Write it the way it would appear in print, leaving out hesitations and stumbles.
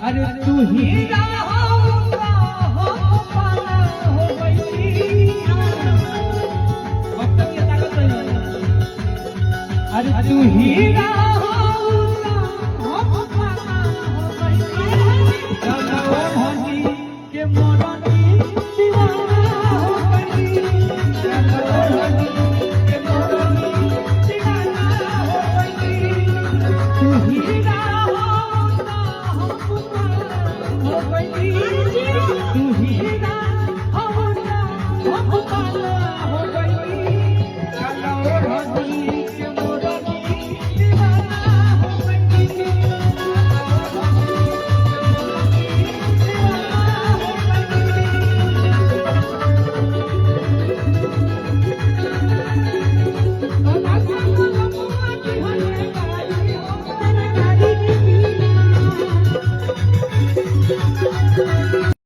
अरे तू हीरा होगा हो पाना हो गई वक्त की ताकत नहीं। अरे तू हीरा होगा हो पाना हो गई चलो भजी के मोरनी दीवाना हो गई चलो भजी के मोरनी दीवाना हो गई तू हीरा हो गई तू हीरा होना हो पाना हो गई चलो भजी के मोरनी दीवाना हो गई Thank you.